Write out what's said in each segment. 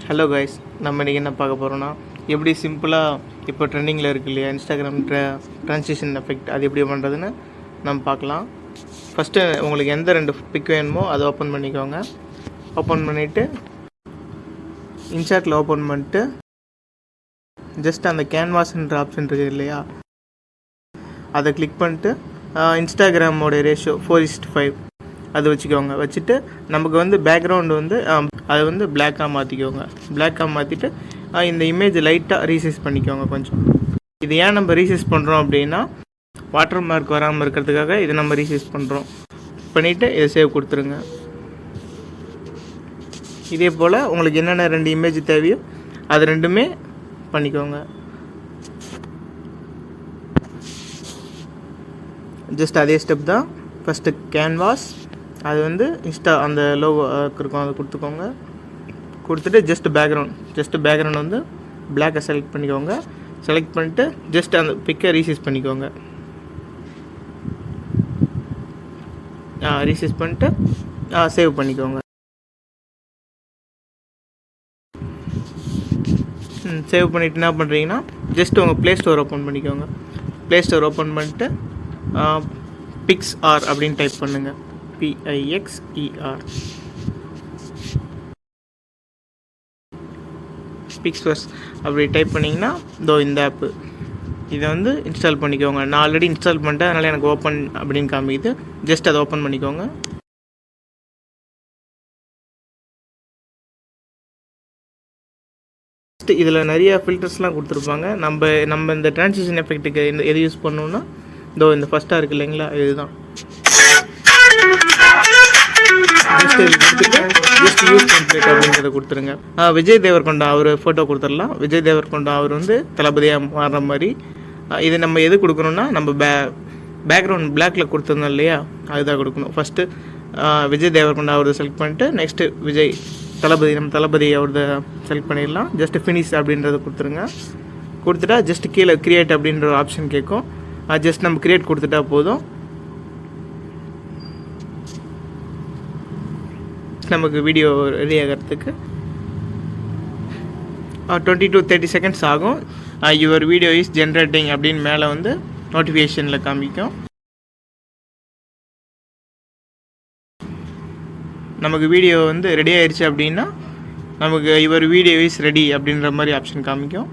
Hello guys, நம்ம இன்றைக்கி என்ன பார்க்க போகிறோன்னா எப்படி சிம்பிளாக இப்போ ட்ரெண்டிங்கில் இருக்கு இல்லையா இன்ஸ்டாகிராம் ட்ரான்சிஷன் எஃபெக்ட் அது எப்படி பண்ணுறதுன்னு நம்ம பார்க்கலாம். ஃபஸ்ட்டு உங்களுக்கு எந்த 2 பிக் வேணுமோ அதை ஓப்பன் பண்ணிக்கோங்க. ஓப்பன் பண்ணிவிட்டு இன்ஷாட்டில் ஓப்பன் பண்ணிட்டு ஜஸ்ட் அந்த கேன்வாஸ்ன்ற ஆப்ஷன் இருக்குது இல்லையா, அதை கிளிக் பண்ணிட்டு இன்ஸ்டாகிராமோடைய ரேஷியோ 4:5 அது வச்சுக்கோங்க. வச்சுட்டு நமக்கு வந்து பேக்ரவுண்டு வந்து அதை வந்து பிளாக்காக மாற்றிக்கோங்க. பிளாக்காக மாற்றிட்டு இந்த இமேஜ் லைட்டாக ரீசைஸ் பண்ணிக்கோங்க கொஞ்சம். இது ஏன் நம்ம ரீசைஸ் பண்ணுறோம் அப்படின்னா, வாட்டர் மார்க் வராமல் இருக்கிறதுக்காக இதை நம்ம ரீசைஸ் பண்ணுறோம். பண்ணிவிட்டு இதை சேவ் கொடுத்துருங்க. இதே போல் உங்களுக்கு என்னென்ன 2 இமேஜ் தேவையோ அது 2மே பண்ணிக்கோங்க. ஜஸ்ட் அதே ஸ்டெப் தான். ஃபஸ்ட்டு கேன்வாஸ், அது வந்து அந்த லோகோ இருக்கும், அதை கொடுத்துக்கோங்க. கொடுத்துட்டு ஜஸ்ட் பேக்ரவுண்ட் வந்து பிளாக்கை செலக்ட் பண்ணிக்கோங்க. செலக்ட் பண்ணிட்டு ஜஸ்ட் அந்த பிக்கை ரீசைஸ் பண்ணிக்கோங்க. ரீசைஸ் பண்ணிட்டு சேவ் பண்ணிக்கோங்க. சேவ் பண்ணிவிட்டு என்ன பண்ணுறீங்கன்னா, ஜஸ்ட் உங்கள் ப்ளே ஸ்டோர் ஓப்பன் பண்ணிக்கோங்க. ப்ளே ஸ்டோர் ஓப்பன் பண்ணிட்டு பிக்ஸ்ஆர் அப்படின்னு டைப் பண்ணுங்கள். PIXER பிக்ஸ்வர்ஸ் அப்படி டைப் பண்ணிங்கன்னா இந்த ஆப்பு இதை வந்து இன்ஸ்டால் பண்ணிக்கோங்க. நான் ஆல்ரெடி இன்ஸ்டால் பண்ணிட்டேன், அதனால் எனக்கு ஓப்பன் அப்படின்னு காமிக்குது. ஜஸ்ட் அதை ஓப்பன் பண்ணிக்கோங்க. இதில் நிறைய ஃபில்டர்ஸ்லாம் கொடுத்துருப்பாங்க. நம்ம இந்த ட்ரான்சிஷன் எஃபெக்ட்டுக்கு எது யூஸ் பண்ணோன்னா இந்த ஃபஸ்ட்டாக இருக்குது இல்லைங்களா, இதுதான். ஜஸ்ட் யூஸ் டெம்ப்ளேட் அப்படின்றத கொடுத்துருங்க. விஜய் தேவர்கொண்டா அவர் ஃபோட்டோ கொடுத்துடலாம். விஜய் தேவர்கொண்டா அவர் வந்து தளபதியாக மாறுற மாதிரி. இது நம்ம எது கொடுக்கணுன்னா, நம்ம பேக்ரவுண்ட் பிளாக்கில் கொடுத்துருந்தோம் இல்லையா, அதுதான் கொடுக்கணும். ஃபஸ்ட்டு விஜய் தேவர்கொண்டா அவரது செலக்ட் பண்ணிட்டு நெக்ஸ்ட்டு நம்ம தளபதி அவரது செலக்ட் பண்ணிடலாம். ஜஸ்ட் ஃபினிஷ் அப்படின்றத கொடுத்துருங்க. கொடுத்துட்டா ஜஸ்ட் கீழே கிரியேட் அப்படின்ற ஒரு ஆப்ஷன் கேட்கும். ஜஸ்ட் நம்ம கிரியேட் கொடுத்துட்டா போதும். நமக்கு வீடியோ ரெடி ஆகிறதுக்கு 20 to 30 செகண்ட்ஸ் ஆகும். யுவர் வீடியோ இஸ் ஜென்ரேட்டிங் அப்படின்னு மேலே வந்து நோட்டிஃபிகேஷனில் காமிக்கும். நமக்கு வீடியோ வந்து ரெடி ஆயிடுச்சு அப்படின்னா நமக்கு யுவர் வீடியோ இஸ் ரெடி அப்படின்ற மாதிரி ஆப்ஷன் காமிக்கும்.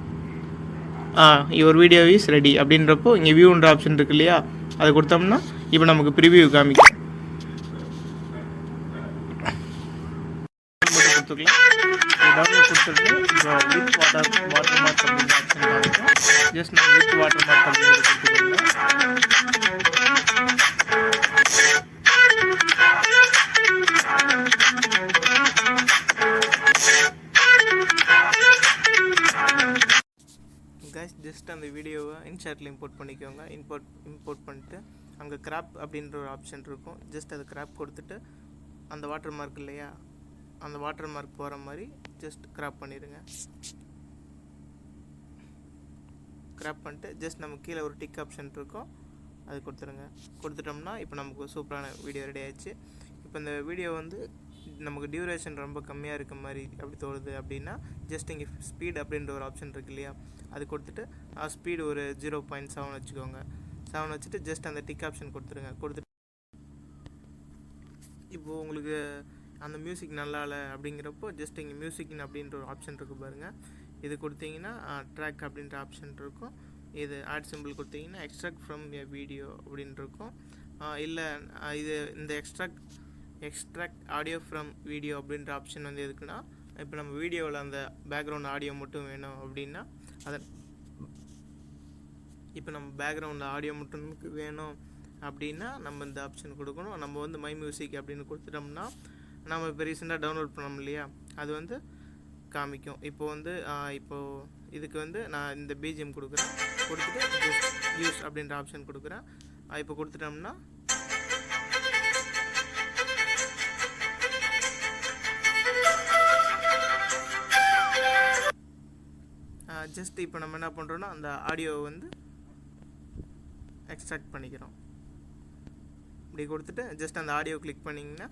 யுவர் வீடியோ இஸ் ரெடி அப்படின்றப்போ இங்கே வியூன்ற ஆப்ஷன் இருக்கு இல்லையா, அதை கொடுத்தோம்னா இப்போ நமக்கு ப்ரிவியூ காமிக்கும். டவுன்லோட் கொடுத்துட்டு வித் வாட்டர் மார்க் அப்படின்ற ஆப்ஷன் காமிக்கும். ஜஸ்ட் நம்ம வித் வாட்டர் மார்க் அப்படின்ற கொடுத்துக்கோங்க. கைஸ், ஜஸ்ட் அந்த வீடியோவை இன்ஷாட்டில் இம்போர்ட் பண்ணிக்கோங்க. இம்போர்ட் பண்ணிட்டு அங்கே கிராப் அப்படின்ற ஒரு ஆப்ஷன் இருக்கும். ஜஸ்ட் அது கிராப் கொடுத்துட்டு அந்த வாட்டர் மார்க் இல்லையா, அந்த வாட்டர் மார்க் போகிற மாதிரி ஜஸ்ட் கிராப் பண்ணிடுங்க. கிராப் பண்ணிட்டு ஜஸ்ட் நமக்கு கீழே ஒரு டிக் ஆப்ஷன் இருக்கும், அது கொடுத்துருங்க. கொடுத்துட்டோம்னா இப்போ நமக்கு சூப்பரான வீடியோ ரெடி ஆயிடுச்சு. இப்போ இந்த வீடியோ வந்து நமக்கு டியூரேஷன் ரொம்ப கம்மியாக இருக்க மாதிரி அப்படி தோணுது அப்படின்னா ஜஸ்ட் இங்கே ஸ்பீட் அப்படின்ற ஒரு ஆப்ஷன் இருக்குது இல்லையா, அது கொடுத்துட்டு ஸ்பீடு ஒரு 0.7 வச்சுக்கோங்க. 7 வச்சுட்டு ஜஸ்ட் அந்த டிக் ஆப்ஷன் கொடுத்துருங்க. கொடுத்துட்டு இப்போது உங்களுக்கு அந்த மியூசிக் நல்லா இல்லை அப்படிங்கிறப்போ ஜஸ்ட் இங்கே மியூசிக்னு அப்படின்ற ஒரு ஆப்ஷன் இருக்குது பாருங்கள். இது கொடுத்தீங்கன்னா ட்ராக் அப்படின்ற ஆப்ஷன் இருக்கும். இது ஆட் சிம்பிள் கொடுத்தீங்கன்னா எக்ஸ்ட்ராக்ட் ஃப்ரம் எ வீடியோ அப்படின்னு இருக்கும். இல்லை இது இந்த எக்ஸ்ட்ராக்ட் ஆடியோ ஃப்ரம் வீடியோ அப்படின்ற ஆப்ஷன் வந்து எதுக்குன்னா, இப்போ நம்ம வீடியோவில் அந்த பேக்ரவுண்ட் ஆடியோ மட்டும் வேணும் அப்படின்னா இப்போ நம்ம பேக்ரவுண்ட் ஆடியோ மட்டும் வேணும் அப்படின்னா நம்ம இந்த ஆப்ஷன் கொடுக்கணும். நம்ம வந்து மை மியூசிக் அப்படின்னு கொடுத்துட்டோம்னா நம்ம இப்போ ரீசெண்டாக டவுன்லோட் பண்ணோம் இல்லையா, அது வந்து காமிக்கும். இப்போது இதுக்கு வந்து நான் இந்த பிஜிஎம் கொடுக்குறேன். கொடுத்துட்டு யூஸ் அப்படின்ற ஆப்ஷன் கொடுக்குறேன். இப்போ கொடுத்துட்டோம்னா ஜஸ்ட் இப்போ நம்ம என்ன பண்ணுறோன்னா அந்த ஆடியோவை வந்து எக்ஸ்ட்ராக்ட் பண்ணிக்கிறோம். இப்படி கொடுத்துட்டு ஜஸ்ட் அந்த ஆடியோ கிளிக் பண்ணிங்கன்னா